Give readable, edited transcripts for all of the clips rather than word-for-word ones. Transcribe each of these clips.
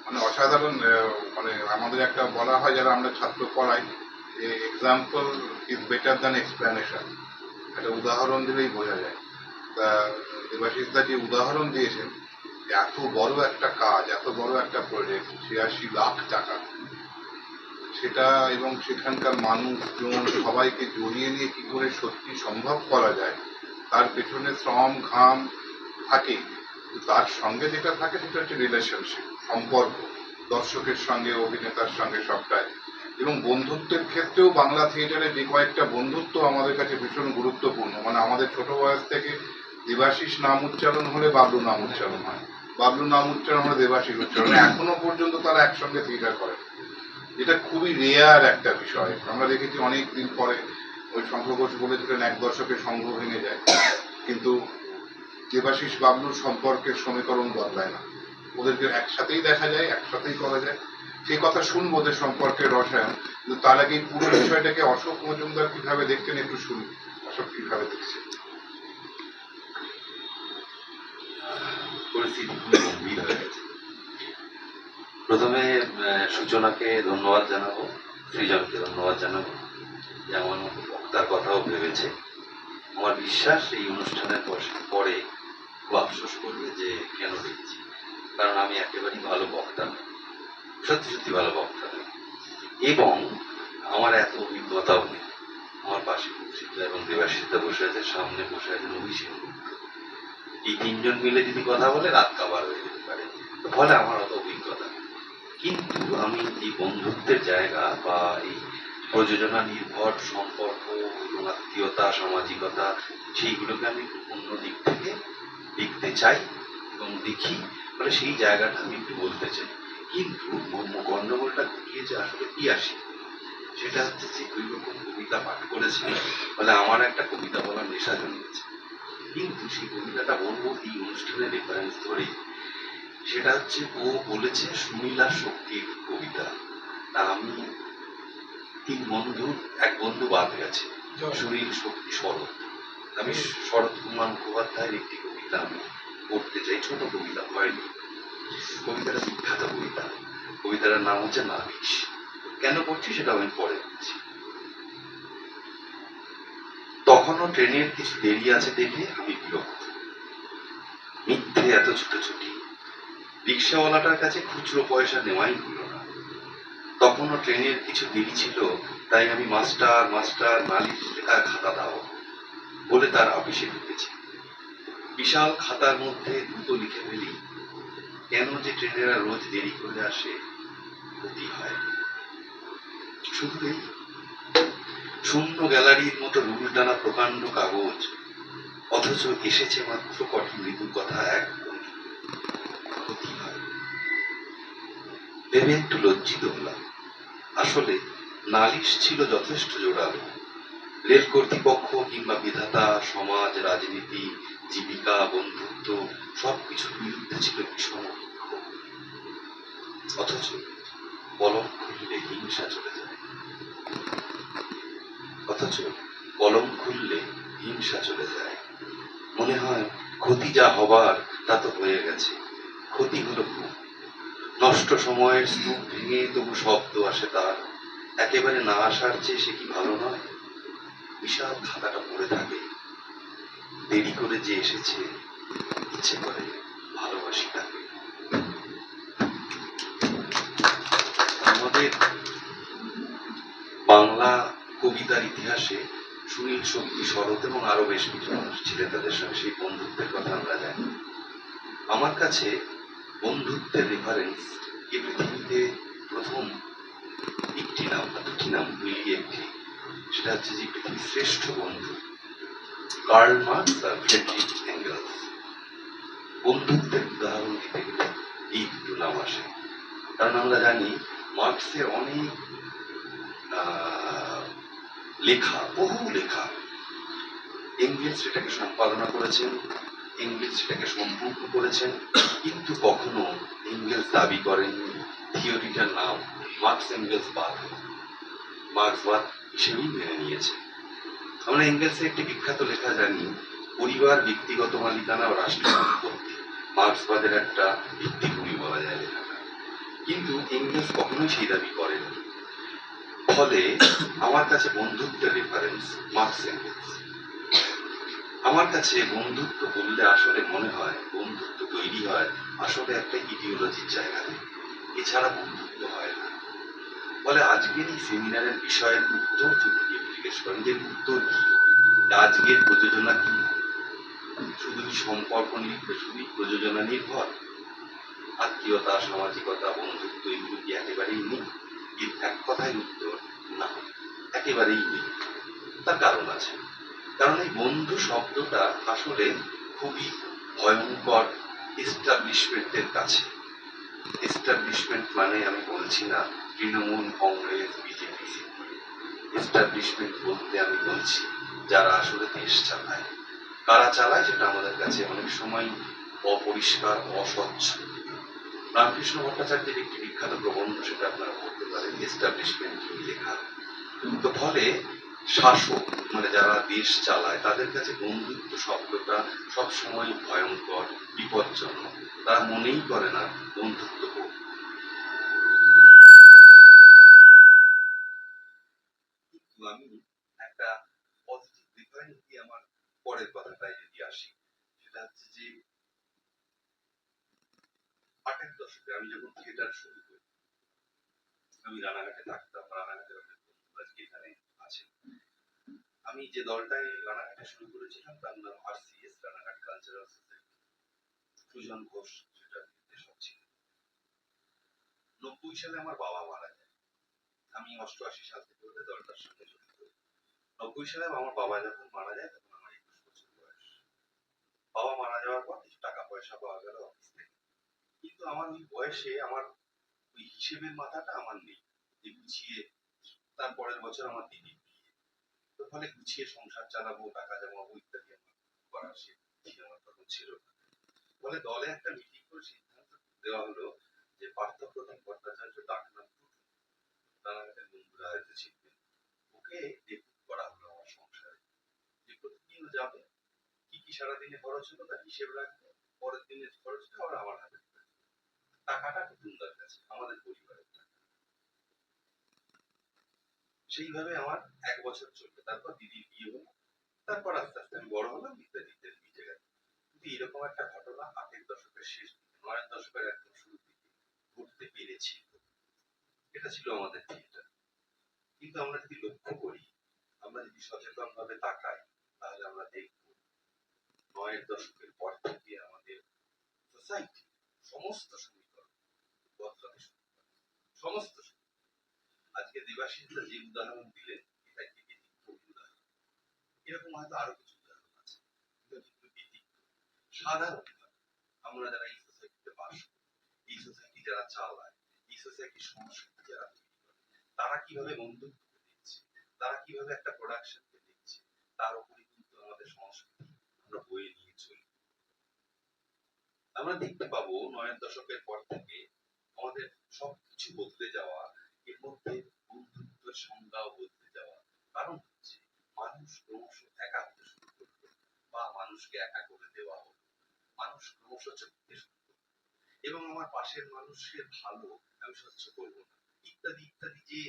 মানে অসাধারণ। মানে আমাদের একটা বলা হয় যারা আমরা ছাত্র পড়াই, যে example is better than explanation. একটা উদাহরণ দিলেই বোঝা যায়। তা দেবাশিস দা যে উদাহরণ দিয়েছেন, এত বড় একটা কাজ, এত বড় একটা প্রজেক্ট, ৮৬ লাখ টাকা, সেটা এবং সেখানকার মানুষজন সবাইকে জড়িয়ে নিয়ে কি করে সত্যি সম্ভব করা যায়, তার পেছনে শ্রম ঘাম থাকে। তার সঙ্গে যেটা থাকে সেটা হচ্ছে রিলেশনশিপ, সম্পর্ক দর্শকের সঙ্গে, অভিনেতার সঙ্গে, সবটাই। এবং বন্ধুত্বের ক্ষেত্রেও বাংলা থিয়েটারে যে কয়েকটা বন্ধুত্ব আমাদের কাছে ভীষণ গুরুত্বপূর্ণ। মানে আমাদের ছোট বয়স থেকে দেবাশিস নাম উচ্চারণ হলে বাবলু নাম উচ্চারণ হয়, বাবলু নাম উচ্চারণ হলে দেবাশিস উচ্চারণ, এখনো পর্যন্ত তারা একসঙ্গে থিয়েটার করে। এটা খুবই রেয়ার একটা বিষয়। আমরা দেখেছি অনেক দিন পরে ওই শঙ্খ ঘোষ বলেছিলেন এক দশকে সংঘ ভেঙে যায়, কিন্তু দেবাশিস বাবলুর সম্পর্কের সমীকরণ বদলায় না। ওদেরকে একসাথেই দেখা যায়, একসাথেই করা যায়। সেই কথা শুনবো ওদের সম্পর্কের রসায়ন, কিন্তু তার আগে পুরো বিষয়টাকে অশোক মজুমদার কিভাবে দেখতেন একটু শুনি। অশোক কিভাবে দেখছেন? পরিস্থিতি খুব গম্ভীর হয়ে গেছে। প্রথমে সূচনাকে ধন্যবাদ জানাবো, সৃজনকে ধন্যবাদ জানাবো যে আমার মতো বক্তার কথাও ভেবেছে। আমার বিশ্বাস এই অনুষ্ঠানের পরে খুব আফসোস করবে যে কেন দেখছি, কারণ আমি একেবারেই ভালো বক্তা নই, সত্যি সত্যি ভালো বক্তা নই, এবং আমার এত অভিজ্ঞতাও নেই। আমার পাশে মুর্শিদা এবং দেবাশিসদা বসে আছে, সামনে বসে আছেন অভিষেক। এই তিনজন মিলে যদি কথা বলে রাত কাবার হয়ে যেতে পারে, ফলে আমার অত অভিজ্ঞতা। কিন্তু আমি এই বন্ধুত্বের জায়গা বা এই প্রযোজনা নির্ভর সম্পর্ক এবং আত্মীয়তা, সামাজিকতা, সেইগুলোকে আমি অন্য দিক থেকে দেখতে চাই এবং দেখি, মানে সেই জায়গাটা আমি একটু বলতে চাই। কিন্তু গন্ডগোলটা ঘটিয়েছে আসলে কি আসি, সেটা হচ্ছে যে ওই রকম কবিতা পাঠ করেছে, ফলে আমার একটা কবিতা বলার নেশা জন্মেছে। কিন্তু সেই কবিতাটা বলবো এই অনুষ্ঠানের রেফারেন্স ধরে। সেটা হচ্ছে ও বলেছে সুনীলা শক্তির কবিতা। তা আমি তিন বন্ধুর এক বন্ধু বাদ গেছে, সুনীল শক্তি শরৎ। আমি শরৎ কুমার মুখোপাধ্যায়ের একটি কবিতা আমি পড়তে চাই, ছোট কবিতা, হয়নি। কবিতাটা বিখ্যাত কবিতা, কবিতাটার নাম হচ্ছে নালিশ। কেন পড়ছি সেটা আমি পরে বলছি। তখনও ট্রেনের কিছু দেরি আছে দেখে আমি বিরক্ত, মিথ্যে এত ছুটোছুটি, রিক্সাওয়ালাটার কাছে খুচরো পয়সা নেওয়াই হলো না। তখনও ট্রেনের কিছু দেরি ছিল, তাই আমি মাস্টার মাস্টার নালিশ লেখার খাতা দাও বলে তার অফিসে ঢুকেছি। বিশাল খাতার মধ্যে দ্রুত লিখে ফেলি, কেন যে ট্রেনেরা রোজ দেরি করে আসে, ক্ষতি হয়। শুধু এই শূন্য গ্যালারির মতো রুল টানা প্রকাণ্ড কাগজ, অথচ এসেছে মাত্র কটি মৃদু কথা, এক ক্ষতি হয়। ভেবে একটু লজ্জিত হলাম। আসলে নালিশ ছিল যথেষ্ট জোরালো। রেল কর্তৃপক্ষ কিংবা বিধাতা, সমাজ, রাজনীতি, জীবিকা, বন্ধুত্ব সবকিছুর বিরুদ্ধে ছিল বিষম বিক্ষোভ। অথচ কলম খুললে হিংসা চলে যায়, অথচ কলম খুললে হিংসা চলে যায়। মনে হয় ক্ষতি যা হবার তা তো হয়ে গেছে, ক্ষতি হলো খুব। নষ্ট সময়ের স্তূপ ভেঙে তবু শব্দ আসে তার, একেবারে না আসার চেয়ে সে কি ভালো নয়? বিশাল খাতাটা পড়ে থাকে, দেরি করে যে এসেছে, ইচ্ছে করে ভালোবাসি তাকে। আমাদের বাংলা কবিতার ইতিহাসে সুনীল শক্তি, শরৎ এবং আরো বেশ কিছু মানুষ ছিলেন, তাদের সঙ্গে সেই বন্ধুত্বের কথা আমরা জানি। আমার কাছে বন্ধুত্বের রেফারেন্স এই পৃথিবীতে প্রথম একটি নাম বা দুটি নাম মিলিয়ে একটি, সেটা হচ্ছে যে পৃথিবীর শ্রেষ্ঠ বন্ধু কার্ল মার্কস আর ফ্রেডরিক এঙ্গেলস। বন্ধুত্বের উদাহরণ দিতে গেলে এই দুটো নাম আসে, কারণ আমরা জানি মার্কসের অনেক লেখা, বহু লেখা, এঙ্গেলস সেটাকে সম্পাদনা করেছেন, এঙ্গেলস সেটাকে সম্পূর্ণ করেছেন, কিন্তু কখনো এঙ্গেলস দাবি করেননি থিওরিটার নাম মার্কস এঙ্গেলস বাদ, মার্ক্সবাদ হিসেবেই মেনে নিয়েছে। আমরা এঙ্গেলসের একটি বিখ্যাত লেখা জানি, পরিবার, ব্যক্তিগত মালিকানা ও রাষ্ট্র সম্পত্তি, মার্ক্সবাদের একটা ভিত্তিভূমি বলা যায় লেখাটা। কিন্তু ইংরেজ কখনোই সেই দাবি করেন। ফলে আমার কাছে বন্ধুত্বের রেফারেন্স মার্কস এঙ্গেলস। আমার কাছে বন্ধুত্ব বললে আসলে মনে হয় বন্ধুত্ব তৈরি হয় আসলে একটা ইডিওলজির জায়গা থেকে, এছাড়া বন্ধুত্ব হয় না। ফলে আজকের এই সেমিনারের বিষয়ের উত্তর যদি কেউ জিজ্ঞেস করেন যে উত্তর কি, আজকের প্রযোজনা কি, শুধুই সম্পর্ক নির্ভর, শুধুই প্রযোজনা নির্ভর, আত্মীয়তা, সামাজিকতা, বন্ধুত্ব এগুলো কি একেবারেই নেই? এর এক কথায় উত্তর না, একেবারেই নেই। তার কারণ আছে। কারণ এই বন্ধু শব্দটা আসলে খুবই ভয়ঙ্কর এস্টাবলিশমেন্টের কাছে। এস্টাবলিশমেন্ট মানে আমি বলছি না তৃণমূল, কংগ্রেস, বিজেপি। এস্টাবলিশমেন্ট বলতে আমি বলছি যারা আসলে দেশ চালায়। কারা চালায় সেটা আমাদের কাছে অনেক সময় অপরিষ্কার, অস্বচ্ছ। রামকৃষ্ণ ভট্টাচার্যের একটি বিখ্যাত প্রবন্ধ, সেটা আপনারা পড়তে পারেন, এস্টাবলিশমেন্ট লেখা। তো ফলে শাসক মানে যারা দেশ চালায় তাদের কাছে বন্ধুত্ব শব্দটা সবসময় ভয়ঙ্কর, বিপজ্জনক। তারা মনেই করে না বন্ধুত্ব হোক। কিন্তু আমি একটা পজিটিভ রেফারেন্স দিয়ে আমার পরের কথাটায় যদি আসি, সেটা হচ্ছে যে ৮-এর দশকে আমি যখন থিয়েটার শুরু করি, আমি রানাঘাটে থাকতাম। রানাঘাটে অনেক বন্ধু আজকে এখানে আছে। আমি যে দলটায় রানাঘাটে শুরু করেছিলাম তার নাম RCS, Ranaghat cultural society. Sujan Ghosh সেটা নির্দেশক ছিল। ৯০ সালে আমার বাবা মারা যায়। আমি ৮৮ সাল থেকে ওদের দলটার সঙ্গে জড়িত। ৯০ সালে আমার বাবা যখন মারা যায় তখন আমার ২১ বছর বয়স। বাবা মারা যাওয়ার পর কিছু টাকা পয়সা পাওয়া গেল অফিস থেকে, কিন্তু আমার ওই বয়সে আমার ওই হিসেবের মাথাটা আমার নেই যে গুছিয়ে তারপরের বছর আমার দিদি বিয়ে। তো ফলে গুছিয়ে সংসার চালাবো, টাকা জমাবো ইত্যাদি আমার করার সে আমার তখন ছিল না। ফলে দলে একটা মিটিং করে সিদ্ধান্ত দেওয়া হলো যে পার্থপ্রতিম ভট্টাচার্য, ডাকনাম রানাঘাটের বন্ধুরা হয়তো ছিলেন, ওকে ডেপুট করা হলো আমার সংসারে। যে প্রতিদিন যাবে, কি কি সারাদিনে খরচ হলো তার হিসেব রাখবে, পরের দিনের খরচটা আবার আমার হাতে দিবে। টাকাটা কুটুমদার কাছে, আমাদের পরিবারের টাকা। সেইভাবে আমার ১ বছর চলবে। তারপর দিদির বিয়ে হলো, তারপর আস্তে আস্তে আমি বড় হলাম, ইত্যাদি ইত্যাদি মিটে গেল। কিন্তু এরকম একটা ঘটনা ৮-এর দশকের শেষ দিকে, ৯-এর দশকের একদম শুরুর দিকে ঘটতে পেরেছি। এটা ছিল আমাদের থিয়েটার। কিন্তু আমরা যদি লক্ষ্য করি, আমরা যদি সচেতন ভাবে তাকাই, তাহলে আমরা দেখব ৯-এর দশকের পর থেকে আমাদের সোসাইটি সমস্ত সমীকরণ বদলাতে শুরু করে। সমস্ত আজকে দেবাশিসদা যে উদাহরণ দিলেন, এটা একটি ব্যতিক্রমী উদাহরণ। এরকম হয়তো আরো কিছু উদাহরণ আছে, কিন্তু ব্যতিক্রম। সাধারণভাবে আমরা যারা এই সোসাইটিতে বাস করি, এই সোসাইটি যারা চালায়, এই সোসাইটির সংস্কৃতি যারা তৈরি করে, তারা কিভাবে বন্ধুত্ব দিচ্ছে, তারা কিভাবে একটা প্রোডাকশনকে দিচ্ছে, তার উপরে কিন্তু আমাদের সংস্কৃতি আমরা বয়ে নিয়ে চলি। আমরা দেখতে পাবো ৯-এর দশকের পর থেকে আমাদের সবকিছু বদলে যাওয়া, এর মধ্যে বন্ধুত্বের সংজ্ঞাও বদলে যাওয়া। কারণ হচ্ছে মানুষ ক্রমশ একা হতে শুরু করলো, বা মানুষকে একা করে দেওয়া হলো। মানুষ ক্রমশ চলতে শুরু করলো, এবং আমার পাশের মানুষের ভালো আমি সহ্য করবো না, ইত্যাদি ইত্যাদি যে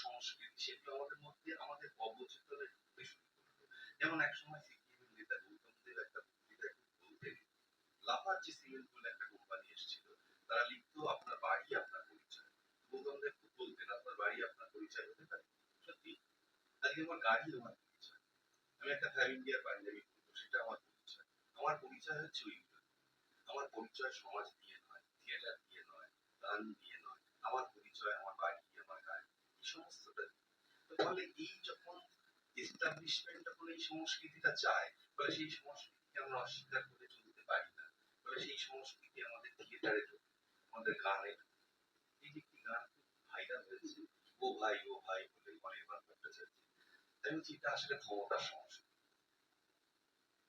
সংস্কৃতি, সেগুলো আমাদের মধ্যে আমাদের অবচেতনে ঢুকতে শুরু করলো। যেমন একসময় সিপিএম নেতা গৌতম দেব একটা বক্তৃতায় বলতেন, লাফার্জি সিমেন্ট বলে একটা কোম্পানি এসেছিল, তারা লিখতো আপনার বাড়ি আপনার পরিচয়। গৌতম দেব খুব বলতেন আপনার বাড়ি আপনার পরিচয় হতে পারে। সত্যি, আজকে আমার গাড়ি আমার পরিচয়। আমি একটা ফাইভ ইন্ডিয়ার পাঞ্জাবি পরবো, সেটা আমার পরিচয়। আমার পরিচয় হচ্ছে ওইগুলো। আমার পরিচয় সমাজ দিয়ে নয়, থিয়েটার দিয়ে নয়, গান দিয়ে নয়। আমার পরিচয় আমার বাড়ি, আমার গাড়ি, এই সমস্তটা। ফলে এই যখন এস্টাবলিশমেন্ট যখন এই সংস্কৃতিটা চায়, ফলে সেই সংস্কৃতিকে আমরা অস্বীকার করে চলতে পারি না। ফলে সেই সংস্কৃতি আমাদের থিয়েটারে ঢোকে, আমাদের গানে ঢোকে। এই যে একটি গান খুব ভাইরাল হয়েছে, ও ভাই বলে অনির্বাণ ভট্টাচার্য, তাই বলছি এটা আসলে ক্ষমতার সংস্কৃতি।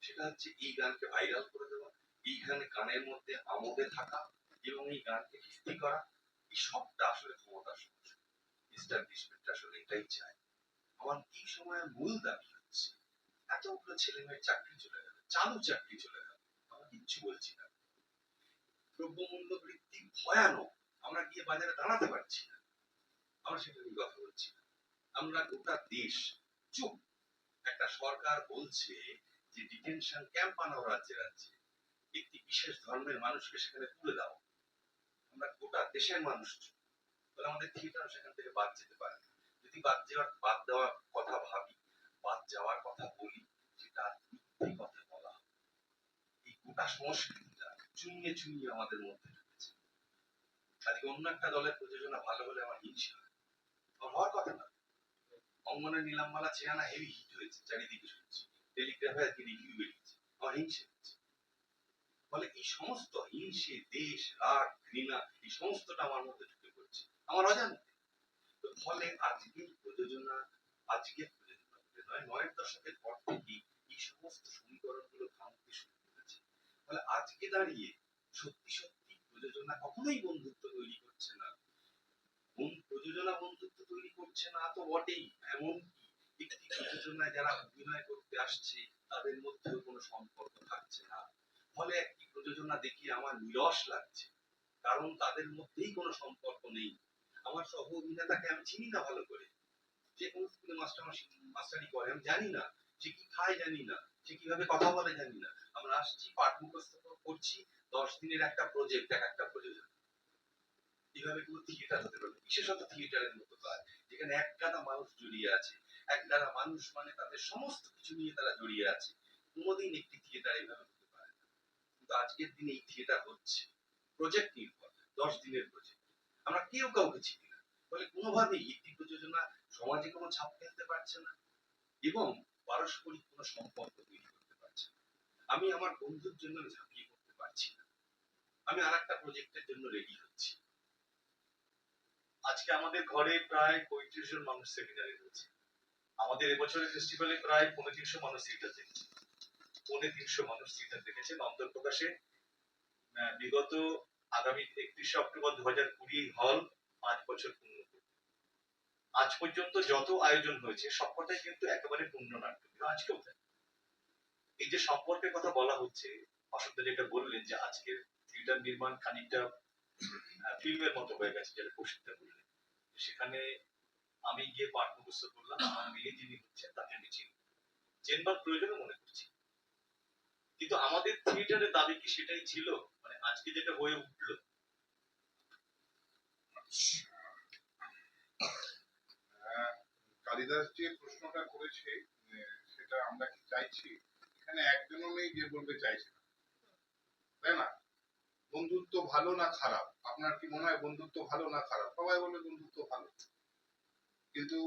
সেটা হচ্ছে এই গানকে ভাইরাল করে দেওয়া, এই গানের মধ্যে আমোদে থাকা, এবং এই গানকে ভিত্তি করা, এই সবটা আসলে ক্ষমতার সংস্কৃতি। এস্টাবলিশমেন্ট আসলে এটাই চায়। আমার এই সময়ের মূল দাবি হচ্ছে এতগুলো ছেলে মেয়ের চাকরি চলে গেল, চালু চাকরি চলে গেল, আমরা কিচ্ছু বলছি না। দ্রব্যমূল্য বৃদ্ধি ভয়ানক, আমরা গিয়ে বাজারে দাঁড়াতে পারছি না, আমরা সেটা নিয়ে কথা বলছি না। আমরা গোটা দেশ চুপ। একটা সরকার বলছে যে ডিটেনশন ক্যাম্প বানাও রাজ্যে রাজ্যে, একটি বিশেষ ধর্মের মানুষকে সেখানে তুলে দাও। আমরা গোটা দেশের মানুষ চুপ। তাহলে আমাদের থিয়েটার সেখান থেকে বাদ যেতে পারে না। যদি বাদ দেওয়ার কথা ভাবি, বাদ যাওয়ার কথা বলি, সেটা মিথ্যে কথা বলা হবে। এই গোটা সংস্কৃতিটা চুইয়ে চুইয়ে আমাদের মধ্যে ঢুকেছে। আজকে অন্য একটা দলের প্রযোজনা ভালো হলে আমার হিংসা হয়। আমার হওয়ার কথা না। অঙ্গনের নীলামমালা চেহানা হেভি হিট হয়েছে, চারিদিকে শুনছি, টেলিগ্রাফে আজকে রিভিউ বেরিয়েছে, আমার হিংসে হচ্ছে। ফলে এই সমস্ত হিংসে, দেশ, রাগ, ঘৃণা, এই সমস্তটা আমার মধ্যে ঢুকে পড়ছে আমার অজান্তে। তো ফলে আজকের প্রযোজনা বলে নয়, ৯-এর দশকের পর থেকেই এই সমস্ত সমীকরণগুলো ভাঙতে শুরু করেছে। ফলে আজকে দাঁড়িয়ে সত্যি সত্যি প্রযোজনা কখনোই বন্ধুত্ব তৈরি করছে না। প্রযোজনা বন্ধুত্ব তৈরি করছে না তো বটেই, এমনকি একটি প্রযোজনায় যারা অভিনয় করতে আসছে তাদের মধ্যেও কোনো সম্পর্ক থাকছে না। ফলে একটি প্রযোজনা দেখে আমার নিরস লাগছে, কারণ তাদের মধ্যেই কোনো সম্পর্ক নেই। আমার সহ অভিনেতাকে আমি চিনি না ভালো করে, যে কোন স্কুলে মাস্টারি করে আমি জানি না, সে কি খায় জানি না, সে কিভাবে কথা বলে জানি না। আমরা আসছি, পাঠ মুখস্থ করছি, 10 দিনের একটা প্রজেক্ট, একটা প্রযোজনা। এইভাবে কোনো থিয়েটার হতে পারে, বিশেষত থিয়েটারের মতো কাজ যেখানে একগাদা মানুষ জড়িয়ে আছে। একগাদা মানুষ মানে তাদের সমস্ত কিছু নিয়ে তারা জড়িয়ে আছে। কোনোদিন একটি থিয়েটার এইভাবে হতে পারে না। কিন্তু আজকের দিনে এই থিয়েটার হচ্ছে প্রজেক্ট নির্ভর, 10 দিনের প্রজেক্ট। আমরা কেউ কাউকে চিনি না, ফলে কোনোভাবেই একটি প্রযোজনা সমাজে কোনো ছাপ ফেলতে পারছে না এবং পারস্পরিক কোনো সম্পর্ক তৈরি করতে পারছে না। আমি আমার বন্ধুর জন্য ঝাঁপিয়ে পড়তে পারছি না, আমি আর একটা প্রজেক্টের জন্য রেডি হচ্ছি। আজকে আমাদের ঘরে প্রায় ৩৫ জন মানুষ সেমিনারে রয়েছে। আমাদের এবছরের ফেস্টিভ্যালে প্রায় ৩৫০ মানুষ থিয়েটার দেখেছে। ৩৫০ মানুষ থিয়েটার দেখেছে নন্দন প্রকাশে। বিগত আগামী ৩১শে অক্টোবর ২০২০ হল ৫ বছর পূর্ণ করবে। আজ পর্যন্ত যত আয়োজন হয়েছে সবকটাই কিন্তু একেবারে পূর্ণ নাট্য, আজকেও তাই। এই যে সম্পর্কের কথা বলা হচ্ছে, অশোকদা যেটা বললেন যে আজকের থিয়েটার নির্মাণ খানিকটা ফিল্মের মতো হয়ে গেছে, যেটা কৌশিকদা বললেন। সেখানে আমি গিয়ে পাঠ মুখস্থ করলাম, আমার মেয়ে যিনি হচ্ছেন তাকে আমি চিনি, চেনবার প্রয়োজনও মনে করছি। কিন্তু আমাদের থিয়েটারের দাবি কি সেটাই ছিল? মানে আজকে যেটা হয়ে উঠলো, কালিদাস যে প্রশ্নটা করেছে সেটা আমরা কি চাইছি? এখানে একজনও নেই যে বলতে চাইছে না, তাই না? বন্ধুত্ব ভালো না খারাপ? আপনার কি মনে হয় বন্ধুত্ব ভালো না খারাপ? সবাই বলে বন্ধুত্ব ভালো। কিন্তু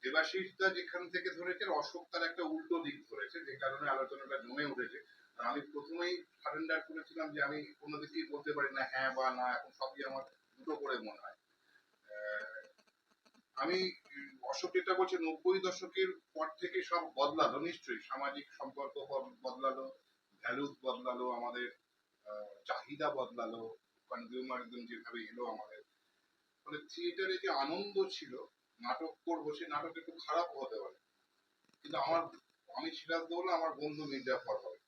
দেবাশিস দা যেখান থেকে ধরেছেন, অশোক তার একটা উল্টো দিক ধরেছে, যে কারণে আলোচনাটা জমে উঠেছে। আর আমি প্রথমেই সারেন্ডার করেছিলাম যে আমি কোনো দিকেই বলতে পারি না হ্যাঁ বা না, এখন সবই আমার দুটো করে মনে হয়। আমি অশোক যেটা বলছে ৯০ দশকের পর থেকে সব বদলালো, নিশ্চয়ই সামাজিক সম্পর্ক বদলালো, ভ্যালুস বদলালো, আমাদের চাহিদা বদলালো, কনজিউমারিজম যেভাবে এলো আমাদের। ফলে থিয়েটারে যে আনন্দ ছিল, নাটক করবো, সে নাটক একটু খারাপ হতে পারে, কিন্তু আমি সিরাজদৌল্লা, আমার বন্ধু মির্জাফর হবে।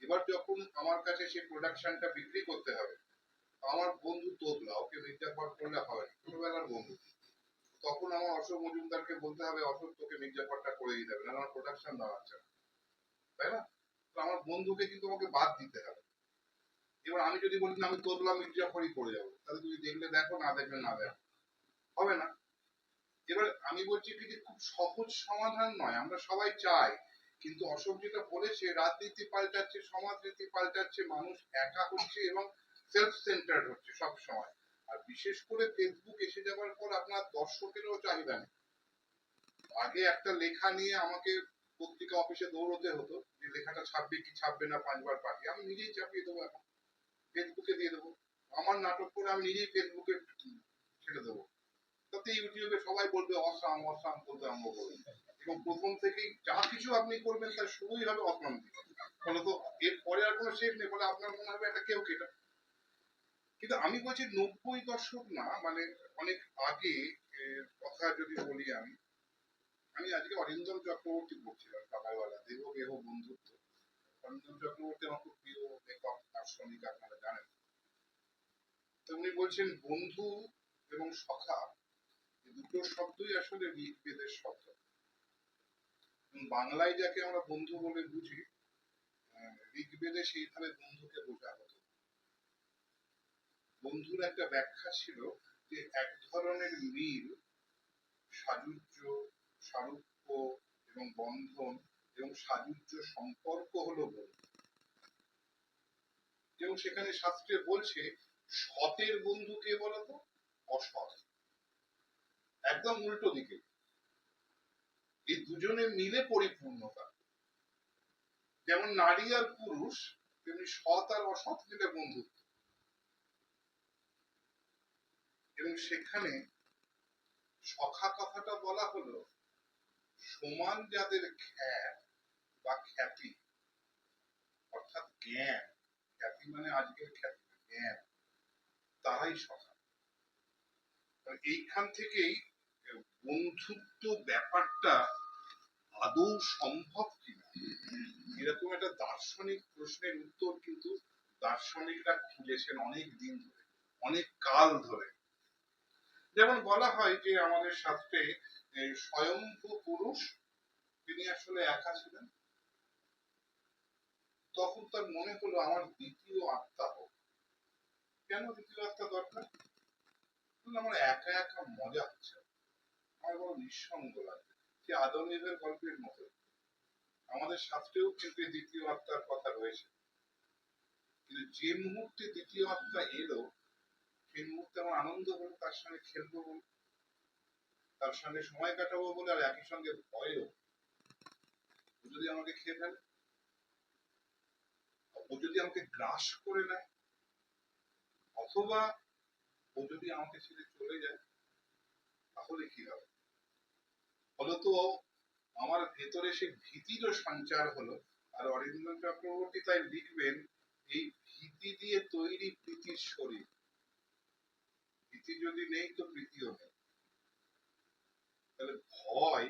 এবার যখন আমার কাছে সেই প্রোডাকশনটা বিক্রি করতে হবে, আমার বন্ধু তোতলা, ওকে মির্জাফর করলে হবে না, ছোটবেলার বন্ধু। তখন আমার অশোক মজুমদারকে বলতে হবে, অশোক তোকে মির্জাফরটা করে দিতে হবে, না আমার প্রোডাকশন দাঁড়াচ্ছে না, তাই না? তো আমার বন্ধুকে কিন্তু আমাকে বাদ দিতে হবে। এবার আমি যদি বলি না আমি তোতলা মির্জাফরই করে যাবো, তাহলে তুমি দেখলে দেখো, না দেখলে না দেখো, হবে না। এবার আমি বলছি কি যে খুব সহজ সমাধান নয়, আমরা সবাই চাই, কিন্তু অশোক যেটা বলেছে, রাজনীতি পাল্টাচ্ছে, সমাজনীতি পাল্টাচ্ছে, মানুষ একা হচ্ছে এবং সেলফ সেন্টার্ড হচ্ছে সব সময়। আর বিশেষ করে ফেসবুক এসে যাওয়ার পর আপনার দর্শকেরও চাহিদা নেই। আগে একটা লেখা নিয়ে আমাকে পত্রিকা অফিসে দৌড়তে হতো, যে লেখাটা ছাপবে কি ছাপবে না 5 বার পাঠিয়ে, আমি নিজেই চাপিয়ে দেবো, এখন ফেসবুকে দিয়ে দেবো। আমার নাটক করে আমি নিজেই ফেসবুকে ছেড়ে দেবো, তাতে ইউটিউবে সবাই বলবে অসাম অসাম বলতে আরম্ভ করবে, এবং প্রথম থেকেই যা কিছু আপনি করবেন তার শুরুই হবে অসাম দিয়ে। ফলে তো এর পরে আর কোনো শেষ নেই, ফলে আপনার মনে হবে একটা কেউ কেটা। কিন্তু আমি বলছি ৯০ দশক না, মানে অনেক আগে কথা যদি বলি, আমি আমি আজকে অরিন্দম চক্রবর্তী পড়ছিলাম সকালবেলা, দেব গেহ বন্ধুত্ব। অরিন্দম চক্রবর্তী আমার খুব প্রিয় লেখক, দার্শনিক, আপনারা জানেন। তো উনি বলছেন বন্ধু এবং সখা এই দুটো শব্দই আসলে ঋগ্বেদের শব্দ। এবং বাংলায় যাকে আমরা বন্ধু বলে বুঝি, ঋগ্বেদে সেইভাবে বন্ধুকে বোঝা হতো। বন্ধুর একটা ব্যাখ্যা ছিল যে এক ধরনের মিল, সাযুজ্য, সারূপ্য এবং বন্ধন এবং সাযুজ্য সম্পর্ক হলো বন্ধু। এবং সেখানে শাস্ত্রে বলছে সতের বন্ধু কে বলতো? অসৎ। একদম উল্টো দিকে, এই দুজনে মিলে পরিপূর্ণতা। যেমন নারী আর পুরুষ, তেমনি সৎ আর অসৎ মিলে বন্ধুত্ব। এবং সেখানে সখা কথাটা বলা হলো সমান যাদের খ্যাত বা খ্যাতি, অর্থাৎ জ্ঞান, খ্যাতি মানে আজকের খ্যাতি না, জ্ঞান, তারাই সখা। এইখান থেকেই বন্ধুত্ব ব্যাপারটা আদৌ সম্ভব কিনা এরকম একটা দার্শনিক প্রশ্নের উত্তর কিন্তু দার্শনিকরা খুঁজেছেন অনেক দিন ধরে, অনেক কাল ধরে। যেমন বলা হয় যে আমাদের শাস্ত্রে স্বয়ম্ভু পুরুষ তিনি আসলে একা ছিলেন, তখন তার মনে হলো আমার দ্বিতীয় আত্মা হোক। কেন দ্বিতীয় আত্মা দরকার? আমার একা একা মজা হচ্ছে, আমার বড় নিঃসঙ্গ লাগছে। সে আদম ইভের গল্পের মতো আমাদের শাস্ত্রেও কিন্তু দ্বিতীয় আত্মার কথা রয়েছে। কিন্তু যে মুহূর্তে দ্বিতীয় আত্মা এলো, সেই মুহূর্তে আমার আনন্দ হলো তার সঙ্গে খেলবো বলে, তার সঙ্গে সময় কাটাবো বলে, আর একই সঙ্গে ভয়ও ও যদি আমাকে খেয়ে ফেলে, ও যদি আমাকে গ্রাস করে নেয়, অথবা ও যদি আমাকে ছেড়ে চলে যায়, তাহলে কি হবে? ফলত আমার ভেতরে সে ভীতিরও সঞ্চার হলো। আর অরিন্দম চক্রবর্তী তাই লিখবেন এই ভীতি দিয়ে তৈরি প্রীতির শরীর। ভীতি যদি নেই তো প্রীতিও নেই। তাহলে ভয়,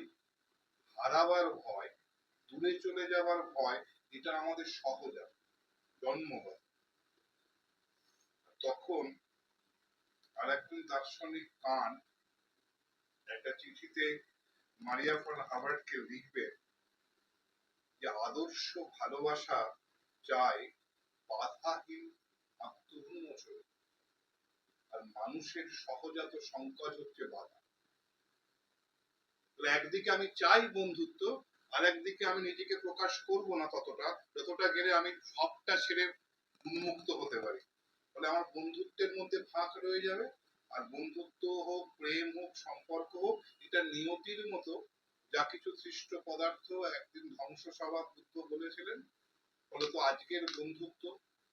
হারাবার ভয়, দূরে চলে যাবার ভয়, এটা আমাদের সহজাত, জন্মগত। তখন আর একজন দার্শনিক কান একটা চিঠিতে মারিয়া ফন হাভার্টকে লিখবে যে আদর্শ ভালোবাসা চাই বাধাহীন আত্মোন্মোচন, আর মানুষের সহজাত সংকট হচ্ছে বাধা। একদিকে আমি চাই বন্ধুত্ব, আর একদিকে আমি নিজেকে প্রকাশ করব না ততটা যতটা গেলে আমি সবটা ছেড়ে উন্মুক্ত হতে পারি। ফলে আমার বন্ধুত্বের মধ্যে ফাঁক রয়ে যাবে। আর বন্ধুত্ব হোক, প্রেম হোক, সম্পর্ক হোক, এটা নিয়তির মতো, যা কিছু সৃষ্ট পদার্থ একদিন ধ্বংস স্বভাব বুদ্ধ বলেছিলেন। ফলত আজকের বন্ধুত্ব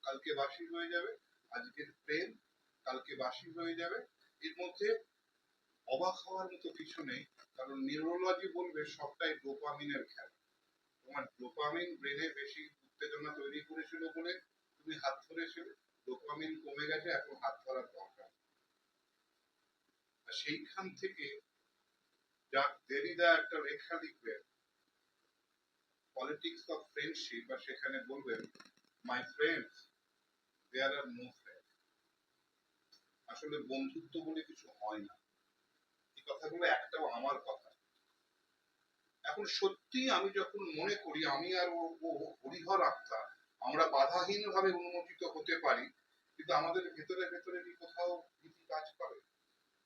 কালকে বাসি হয়ে যাবে, আজকের প্রেম কালকে বাসি হয়ে যাবে। এর মধ্যে অবাক হওয়ার মতো কিছু নেই, কারণ নিউরোলজি বলবে সবটাই ডোপামিনের খেলা। তোমার ডোপামিন ব্রেনে বেশি উত্তেজনা তৈরি করেছিল বলে তুমি হাত ধরেছিলে, ডোপামিন কমে গেছে, এখন হাত ধরার দরকার। সেইখান থেকে যা দেরিদা একটা লেখা লিখবেন পলিটিক্স অফ ফ্রেন্ডশিপ, বা সেখানে বলবেন my friends there are no friend. আসলে বন্ধুত্ব বলে কিছু হয় না। এই কথাগুলো একটাও আমার কথা। এখন সত্যি আমি যখন মনে করি আমি আর ও হরিহর আত্মা, আমরা বাধাহীন ভাবে উন্মোচিত হতে পারি, কিন্তু আমাদের ভেতরে ভেতরে কি কোথাও ভীতি কাজ করে,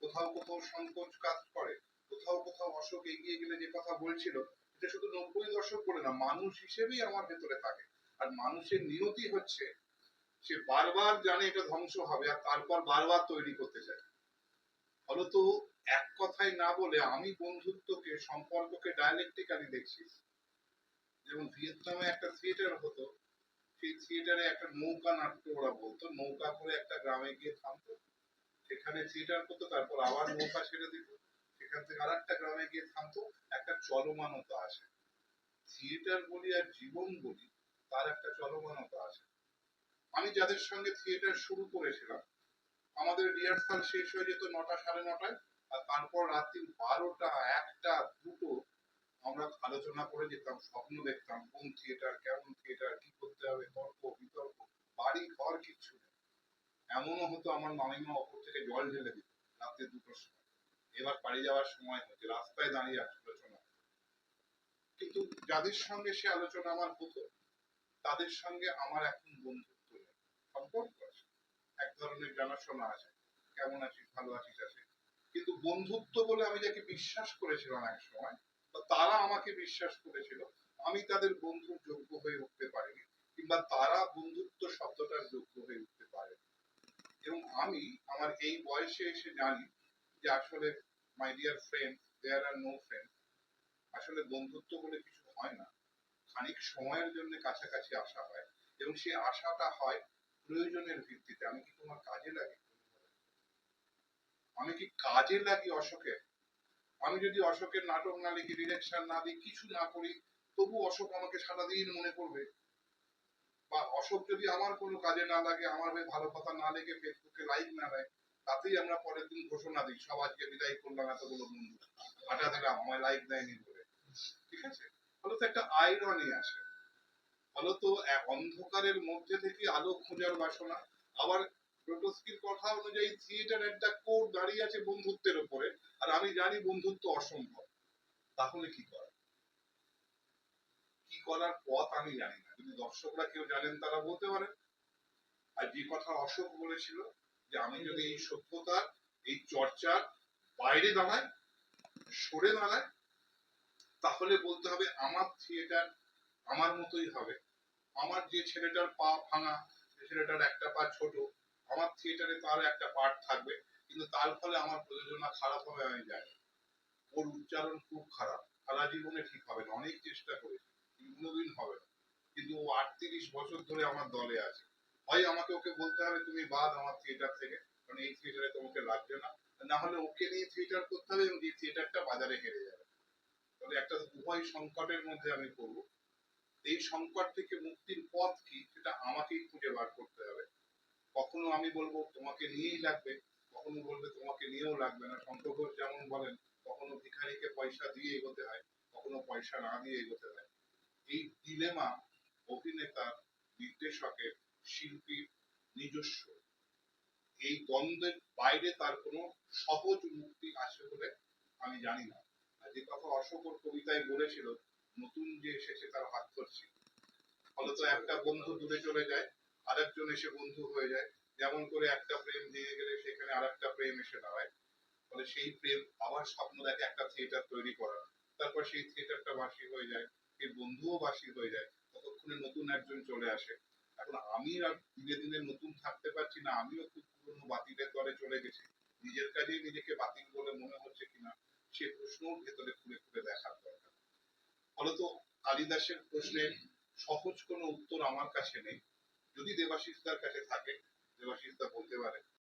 কোথাও কোথাও সংকোচ কাজ করে, কোথাও কোথাও অশোক এগিয়ে গেলে যে কথা বলছিল, এটা শুধু 90 দশক বলে না, মানুষ হিসেবেই আমার ভেতরে থাকে। আর মানুষের নিয়তি হচ্ছে সে বারবার জানে এটা ধ্বংস হবে, আর তারপর বারবার তৈরি করতে চায়। ফলত এক কথায় না বলে আমি বন্ধুত্বকে, সম্পর্ককে ডায়ালেকটিক্যালি দেখছি। যেমন ভিয়েতনামে একটা থিয়েটার হতো, সেই থিয়েটারে একটা নৌকা নাট্য ওরা বলতো, নৌকা করে একটা গ্রামে গিয়ে থামতো, সেখানে থিয়েটার করতো, তারপর আবার নৌকা ছেড়ে দিত, সেখান থেকে আর একটা গ্রামে গিয়ে থামতো, একটা চলমানতা আসে। থিয়েটার বলি আর জীবন বলি, তার একটা চলমানতা আছে। আমি যাদের সঙ্গে থিয়েটার শুরু করেছিলাম, আমাদের রিহার্সাল শেষ হয়ে যেত 9টা সাড়ে 9টায়, আর তারপর রাত্রি 12টা 1টা 2টো আমরা আলোচনা করে যেতাম, স্বপ্ন দেখতাম কোন থিয়েটার, কেমন থিয়েটার, কি করতে হবে, তর্ক বিতর্ক, বাড়ি ঘর কিচ্ছু নেই। এমনও হতো আমার মামিমা ওপর থেকে জল ঢেলে দিত রাত্রে 2টোর সময়। এবার বাড়ি যাওয়ার সময় হচ্ছে, রাস্তায় দাঁড়িয়ে আলোচনা। কিন্তু যাদের সঙ্গে সে আলোচনা আমার হতো, তাদের সঙ্গে আমার এখন বন্ধুত্ব নেই, সম্পর্ক আছে, এক ধরনের জানাশোনা আছে, কেমন আছিস, ভালো আছিস আছে। কিন্তু বন্ধুত্ব বলে আমি যাকে বিশ্বাস করেছিলাম এক সময়, বা তারা আমাকে বিশ্বাস করেছিল, আমি তাদের বন্ধুর যোগ্য হয়ে উঠতে পারিনি, কিংবা তারা বন্ধুত্ব শব্দটার যোগ্য হয়ে উঠতে পারে। এবং আমি আমার এই বয়সে এসে জানি যে আসলে my dear friend, there are no friend. আসলে বন্ধুত্ব বলে কিছু হয় না, খানিক সময়ের জন্য কাছাকাছি আসা হয়, এবং সেই আশাটা হয় প্রয়োজনের ভিত্তিতে। আমি কি তোমার কাজে লাগি? আমি কি কাজে লাগি অশোকের? আমি যদি অশোকের নাটক না লিখি, ডিরেকশন না দিই, কিছু না করি, তবু অশোক আমাকে সারাদিন মনে করবে। বা অশোক যদি আমার কোনো কাজে না লাগে, আমার হয়ে ভালো কথা না লেগে ফেসবুকে লাইক না দেয়, তাতেই আমরা পরের দিন ঘোষণা দিই, সব আজকে বিদায় করলাম এতগুলো বন্ধু, আটা দিলাম, আমায় লাইক দেয়নি বলে। ঠিক আছে? ফলে তো একটা আইরনি আসে। ফলত অন্ধকারের মধ্যে থেকে আলো খোঁজার বাসনা। আবার প্রোটোস্কির কথা অনুযায়ী থিয়েটার একটা কোড দাঁড়িয়ে আছে বন্ধুত্বের উপরে, আর আমি জানি বন্ধুত্ব অসম্ভব। তাহলে কি করা? কি করার পথ আমি জানি না, যদি দর্শকরা কেউ জানেন তারা বলতে পারেন। আর যে কথা অশোক বলেছিল, যে আমি যদি এই সভ্যতার, এই চর্চার বাইরে দাঁড়াই, সরে দাঁড়াই, তাহলে বলতে হবে আমার থিয়েটার আমার মতোই হবে। আমার যে ছেলেটার পা ভাঙা, যে ছেলেটার একটা পা ছোট, আমার থিয়েটারে তার একটা পার্ট থাকবে, কিন্তু তার ফলে আমার প্রযোজনা খারাপ হবে আমি জানি। ওর উচ্চারণ খুব খারাপ, সারা জীবনে ঠিক হবে না, অনেক চেষ্টা করেছি, কোনোদিন হবে না। কিন্তু ও 38 বছর ধরে আমার দলে আছে। হয় আমাকে ওকে বলতে হবে তুমি বাদ আমার থিয়েটার থেকে, কারণ এই থিয়েটারে তোমাকে লাগবে না, না হলে ওকে নিয়ে থিয়েটার করতে হবে এবং এই থিয়েটারটা বাজারে হেরে যাবে। তাহলে একটা উভয় সংকটের মধ্যে আমি পড়বো। এই সংকট থেকে মুক্তির পথ কি, সেটা আমাকেই খুঁজে বার করতে হবে। কখনো আমি বলবো তোমাকে নিয়েই লাগবে, কখনো বলবে তোমাকে নিয়েও লাগবে না। শঙ্কর ঘোষ যেমন বলেন, কখনো ভিখারিকে পয়সা দিয়ে এগোতে হয়, কখনো পয়সা না দিয়ে এগোতে হয়। এই ডিলেমা অভিনেতার, নির্দেশকের, শিল্পীর নিজস্ব। এই দ্বন্দ্বের বাইরে তার কোনো সহজ মুক্তি আছে বলে আমি জানি না। আর যে কথা অশোক ওর কবিতায় বলেছিল, নতুন যে এসেছে তার হাত ধরছি। ফলত একটা বন্ধু দূরে চলে যায়, আরেকজন এসে বন্ধু হয়ে যায়। যেমন করে একটা প্রেম ভেঙে গেলে সেখানে আরেকটা প্রেম এসে দাঁড়ায়। ফলে সেই প্রেম আবার স্বপ্ন দেখে একটা থিয়েটার তৈরি করা, তারপর সেই থিয়েটারটা বাসি হয়ে যায়, সেই বন্ধুও বাসি হয়ে যায়, ততক্ষণে নতুন একজন চলে আসে। এখন আমি আর দিনে দিনে নতুন থাকতে পারছি না, আমিও খুব পুরনো বাতিলের দলে চলে গেছি। নিজের কাজেই নিজেকে বাতিল বলে মনে হচ্ছে কিনা, সে প্রশ্নও ভেতরে খুলে খুলে দেখার দরকার। ফলত কালিদাসের প্রশ্নের সহজ কোনো উত্তর আমার কাছে নেই। যদি দেবাশিস দার কাছে থাকে, দেবাশিস দা বলতে পারে।